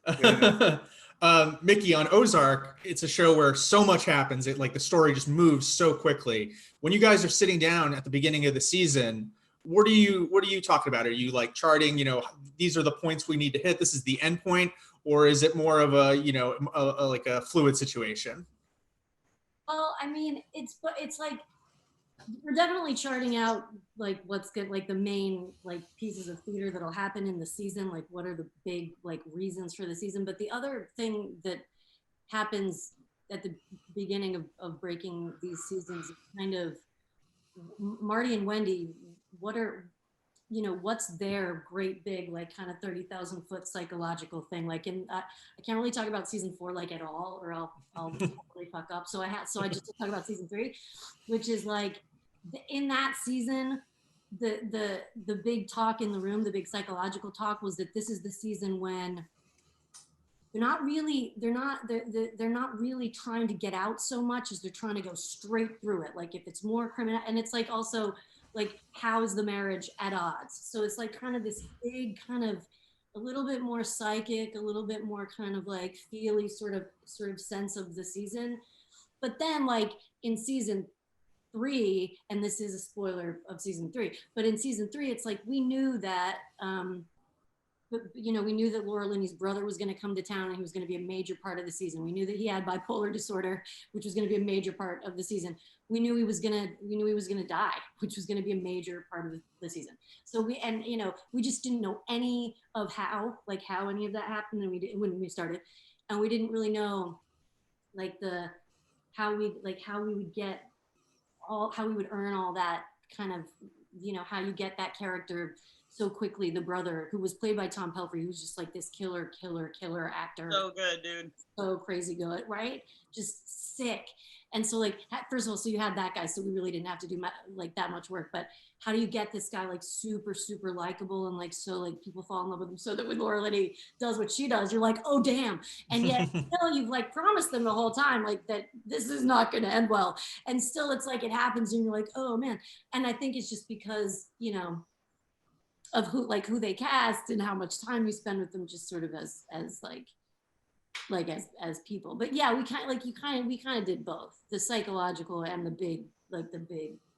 Miki, on Ozark, it's a show where so much happens. Like the story just moves so quickly. When you guys are sitting down at the beginning of the season, what are you talking about? Are you like charting, you know, these are the points we need to hit, this is the end point, or is it more of a, you know, like a fluid situation? Well, I mean, it's like, we're definitely charting out like what's good, like the main like pieces of theater that'll happen in the season, like what are the big like reasons for the season. But the other thing that happens at the beginning of breaking these seasons is kind of Marty and Wendy, what's their great big like kind of 30,000 foot psychological thing, like in I can't really talk about season 4 like at all, or I'll totally fuck up. So I just talk about season 3, which is like in that season, the big talk in the room, the big psychological talk was that this is the season when they're not really trying to get out so much as they're trying to go straight through it. Like if it's more criminal, and it's like also like how is the marriage at odds? So it's like kind of this big kind of a little bit more psychic, a little bit more kind of like feely sort of sense of the season. But then like in season 3, and this is a spoiler of season 3, but in season 3, it's like we knew that, we knew that Laura Linney's brother was going to come to town and he was going to be a major part of the season. We knew that he had bipolar disorder, which was going to be a major part of the season. We knew he was going to die, which was going to be a major part of the season. So we just didn't know any of how any of that happened, and when we started, and we didn't really know like how we would get how we would earn all that kind of, how you get that character so quickly. The brother, who was played by Tom Pelphrey, who's just like this killer actor. So good, dude. So crazy good, right? Just sick. And so like, first of all, so you had that guy, so we really didn't have to do like that much work, but how do you get this guy like super, super likable, and like, so like people fall in love with him, so that when Laura Linney does what she does, you're like, oh damn. And yet still you've like promised them the whole time, like that this is not going to end well. And still it's like, it happens and you're like, oh man. And I think it's just because, of who they cast and how much time you spend with them, just sort of as people. But yeah, we kind of did both, the psychological and the big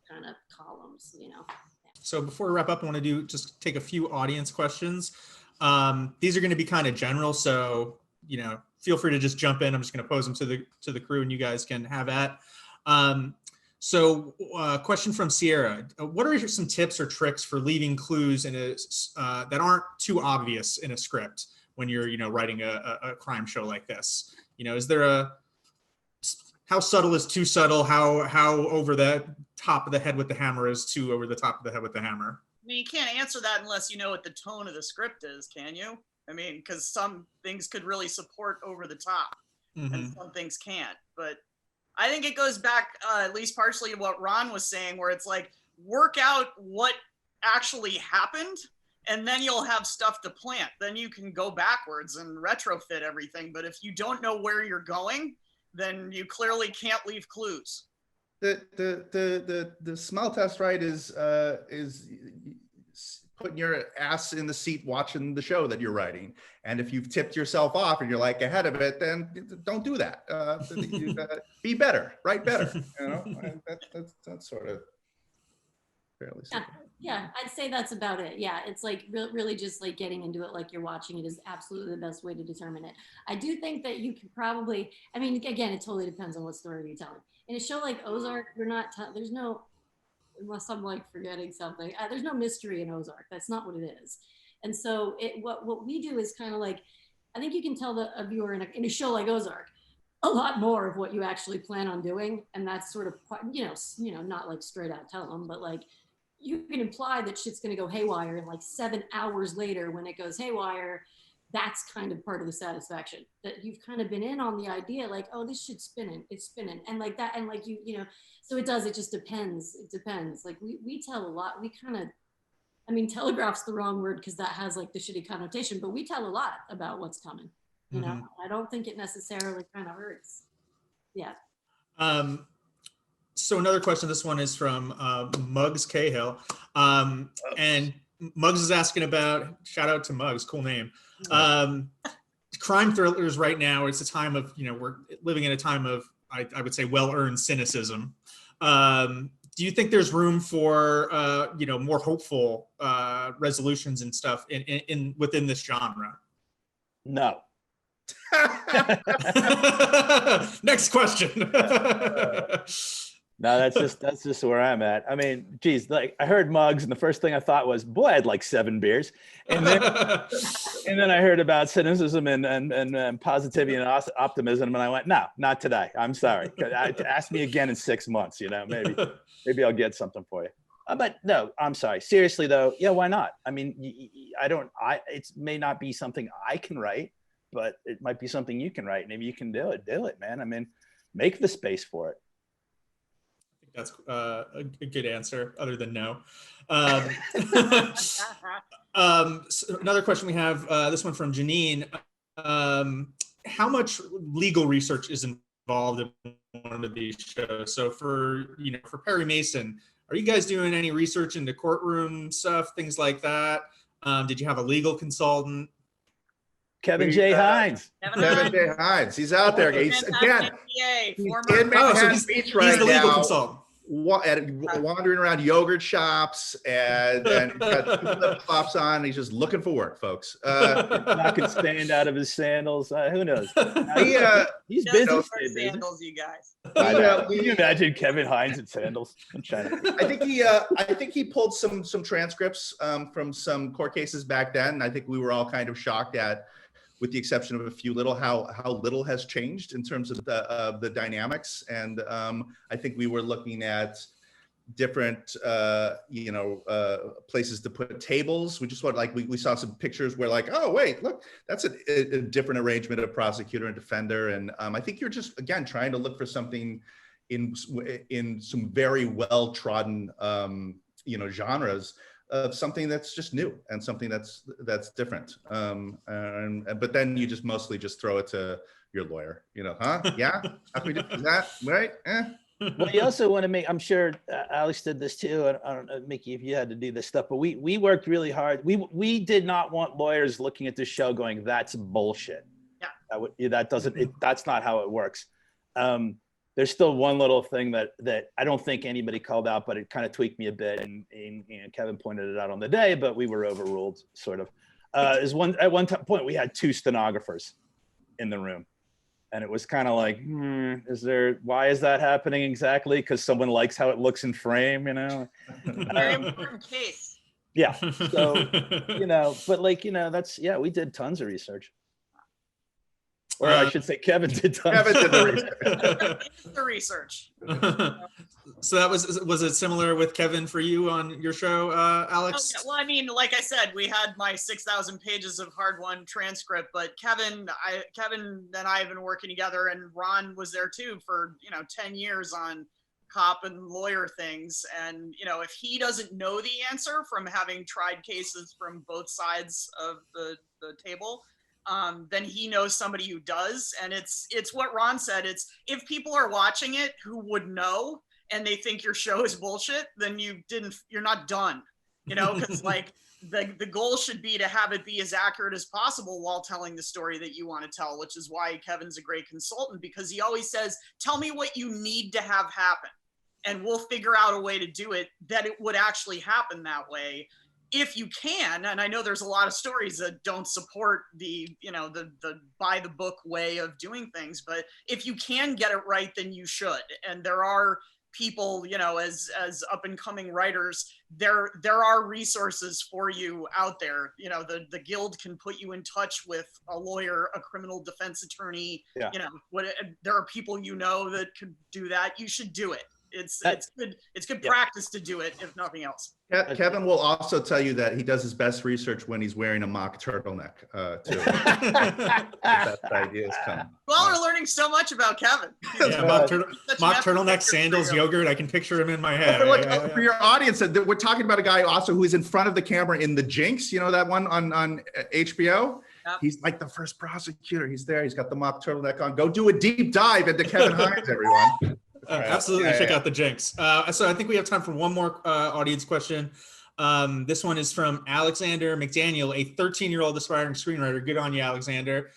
kind of columns, So before we wrap up, I want to just take a few audience questions. These are going to be kind of general, so feel free to just jump in. I'm just going to pose them to the crew, and you guys can have at. So question from Sierra: what are some tips or tricks for leaving clues in that aren't too obvious in a script when you're writing a crime show like this? Is there how subtle is too subtle? How over the top of the head with the hammer is too over the top of the head with the hammer? I mean, you can't answer that unless you know what the tone of the script is, can you? I mean, because some things could really support over the top, and some things can't. But I think it goes back at least partially to what Ron was saying, where it's like, work out what actually happened, and then you'll have stuff to plant. Then you can go backwards and retrofit everything. But if you don't know where you're going, then you clearly can't leave clues. The smell test, right, is putting your ass in the seat watching the show that you're writing. And if you've tipped yourself off and you're like ahead of it, then don't do that. Be better, write better. You know, that's sort of fairly simple. Yeah, I'd say that's about it. Yeah, it's like really just like getting into it like you're watching it is absolutely the best way to determine it. I do think that you could probably, I mean, again, it totally depends on what story you're telling. In a show like Ozark, you're not, there's no, unless I'm like forgetting something, there's no mystery in Ozark. That's not what it is. And so what we do is kind of like, I think you can tell a viewer in a show like Ozark a lot more of what you actually plan on doing. And that's sort of, you know, not like straight out tell them, but like, you can imply that shit's going to go haywire, and like 7 hours later when it goes haywire, that's kind of part of the satisfaction, that you've kind of been in on the idea like, oh, this shit's spinning, it's spinning, and like that, and like you know, so it just depends. It depends. Like we tell a lot. We kind of, I mean, telegraph's the wrong word because that has like the shitty connotation, but we tell a lot about what's coming. You know, I don't think it necessarily kind of hurts. Yeah. So another question, this one is from Muggs Cahill. And Muggs is asking about, shout out to Muggs, cool name. Crime thrillers right now, it's a time of, you know, we're living in a time of, I would say, well-earned cynicism. Do you think there's room for, you know, more hopeful resolutions and stuff within this genre? No. Next question. No, that's just where I'm at. I mean, geez, like I heard Muggs, and the first thing I thought was, boy, I'd like 7 beers. And then I heard about cynicism and positivity and optimism, and I went, no, not today. I'm sorry. Ask me again in 6 months. You know, maybe I'll get something for you. But no, I'm sorry. Seriously though, yeah, why not? I mean, it may not be something I can write, but it might be something you can write. Maybe you can do it, man. I mean, make the space for it. That's a good answer, other than no. So another question we have, this one from Janine. How much legal research is involved in one of these shows? So for Perry Mason, are you guys doing any research into courtroom stuff, things like that? Did you have a legal consultant? Kevin J. Hines. Kevin J. Hines. He's out there. He's again. He's in Manhattan Beach right now. He's the legal consultant. Wandering around yogurt shops and got flip-flops on. And he's just looking for work, folks. Knocking sand out of his sandals. Who knows? He's busy. Sandals, you guys. Can you imagine Kevin Hines in sandals? I think he pulled some transcripts from some court cases back then. I think we were all kind of shocked at, with the exception of a few how little has changed in terms of the dynamics. And I think we were looking at different, places to put tables. We just we saw some pictures where like, oh, wait, look, that's a different arrangement of prosecutor and defender. And I think you're just, again, trying to look for something in some very well-trodden, genres, of something that's just new and something that's different. But then you just mostly just throw it to your lawyer, huh? Yeah, how can we do that, right? Well, you also want to make, I'm sure Alex did this too. I don't know, Miki, if you had to do this stuff, but we worked really hard. We did not want lawyers looking at this show going, that's bullshit. Yeah. That's not how it works. There's still one little thing that I don't think anybody called out, but it kind of tweaked me a bit, and Kevin pointed it out on the day, but we were overruled, sort of. At one point we had 2 stenographers in the room, and it was kind of like, why is that happening exactly? Because someone likes how it looks in frame, Very important case. Yeah. So but we did tons of research. Or I should say, Kevin did the research. So that was it similar with Kevin for you on your show, Alex? Oh, yeah. Well, I mean, like I said, we had my 6,000 pages of hard-won transcript, but Kevin and I have been working together, and Ron was there too for 10 years on cop and lawyer things. And if he doesn't know the answer from having tried cases from both sides of the table, then he knows somebody who does. And it's what Ron said. It's if people are watching it who would know and they think your show is bullshit, then you're not done, you know, because like the goal should be to have it be as accurate as possible while telling the story that you want to tell, which is why Kevin's a great consultant, because he always says, tell me what you need to have happen and we'll figure out a way to do it that it would actually happen that way. If you can, and I know there's a lot of stories that don't support the, you know, the by the book way of doing things, but if you can get it right, then you should. And there are people, you know, as up and coming writers, there are resources for you out there. You know, the guild can put you in touch with a lawyer, a criminal defense attorney. You know, there are people, you know, that could do that. You should do it. It's good practice to do it, if nothing else. Kevin will also tell you that he does his best research when he's wearing a mock turtleneck too. The best ideas come. Well, we're learning so much about Kevin. Yeah, mock turtleneck, sandals, yogurt. I can picture him in my head. For your audience, we're talking about a guy also who is in front of the camera in The Jinx. You know that one on HBO? Yep. He's like the first prosecutor. He's there. He's got the mock turtleneck on. Go do a deep dive into Kevin Hines, everyone. Absolutely, check out The Jinx. So I think we have time for one more audience question. This one is from Alexander McDaniel, a 13-year-old aspiring screenwriter. Good on you, Alexander.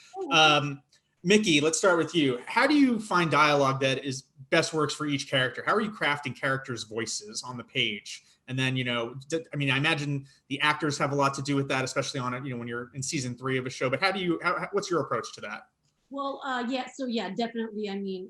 Miki, let's start with you. How do you find dialogue that is best works for each character? How are you crafting characters' voices on the page? And then, you know, I mean, I imagine the actors have a lot to do with that, especially on, you know, when you're in season 3 of a show. But what's your approach to that? Well, definitely. I mean,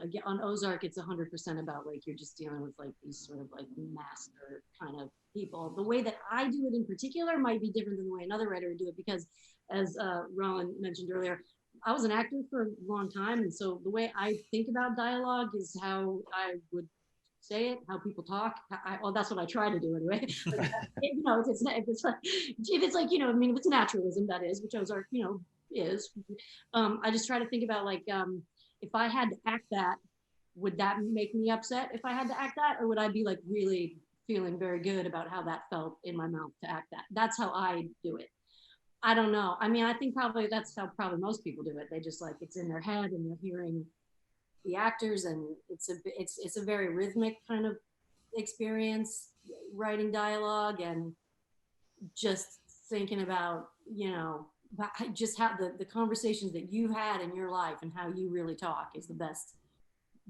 again, on Ozark, it's 100% about like, you're just dealing with like these sort of like master kind of people. The way that I do it in particular might be different than the way another writer would do it, because as Rolin mentioned earlier, I was an actor for a long time. And so the way I think about dialogue is how I would say it, how people talk. Well, that's what I try to do anyway. But, you know, if it's like, you know, I mean, if it's naturalism, that is, which Ozark, you know, is. I just try to think about like, if I had to act that, would that make me upset if I had to act that? Or would I be like really feeling very good about how that felt in my mouth to act that? That's how I do it. I don't know. I mean, I think probably that's how probably most people do it. They just like, it's in their head and they're hearing the actors, and it's a very rhythmic kind of experience writing dialogue, and just thinking about, you know, just how the conversations that you've had in your life and how you really talk is the best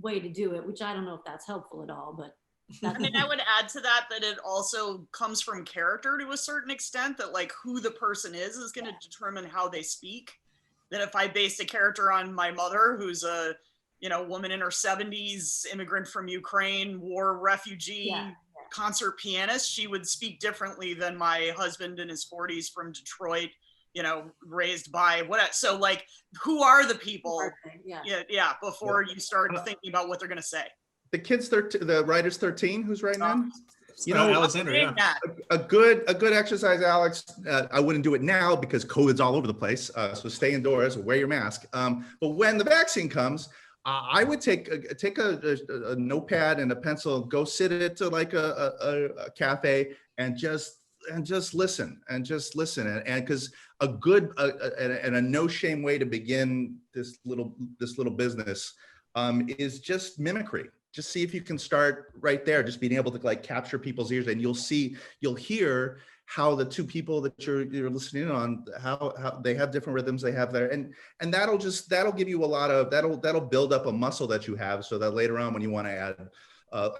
way to do it, which I don't know if that's helpful at all, but I mean, I would add to that it also comes from character to a certain extent, that like who the person is going to determine how they speak. That if I based a character on my mother, who's a, you know, woman in her 70s, immigrant from Ukraine, war refugee, concert pianist, she would speak differently than my husband in his 40s from Detroit, you know, raised by what. So like, who are the people? Before you start thinking about what they're going to say. The kid's 13, the writer's 13, who's writing in. You know, Alexandra, a good exercise, Alex. I wouldn't do it now because COVID's all over the place. So stay indoors, wear your mask. But when the vaccine comes, I would take a notepad and a pencil, go sit at like a cafe and just listen and because a good and a no shame way to begin this little business is just mimicry. Just see if you can start right there, just being able to like capture people's ears, and you'll hear how the two people that you're listening on, how they have different rhythms they have there. And that'll give you a lot of, that'll build up a muscle that you have, so that later on when you want to add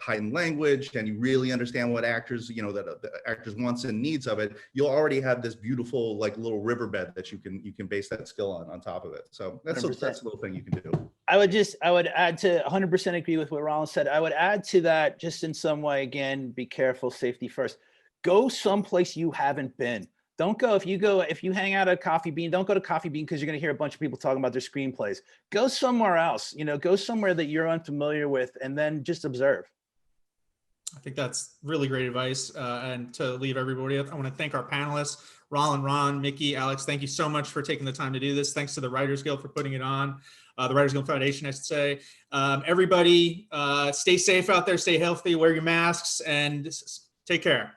heightened language and you really understand what actors, you know, that the actors wants and needs of it, you'll already have this beautiful like little riverbed that you can base that skill on top of it. So that's a little thing you can do. I would add to 100% agree with what Rolin said. I would add to that just in some way, again, be careful, safety first. Go someplace you haven't been. Don't go, if you hang out at Coffee Bean, don't go to Coffee Bean because you're going to hear a bunch of people talking about their screenplays. Go somewhere else, you know, go somewhere that you're unfamiliar with, and then just observe. I think that's really great advice. And to leave everybody, I want to thank our panelists, Rolin, Ron, Miki, Alex. Thank you so much for taking the time to do this. Thanks to the Writers Guild for putting it on, the Writers Guild Foundation, I should say. Everybody, stay safe out there, stay healthy, wear your masks, and take care.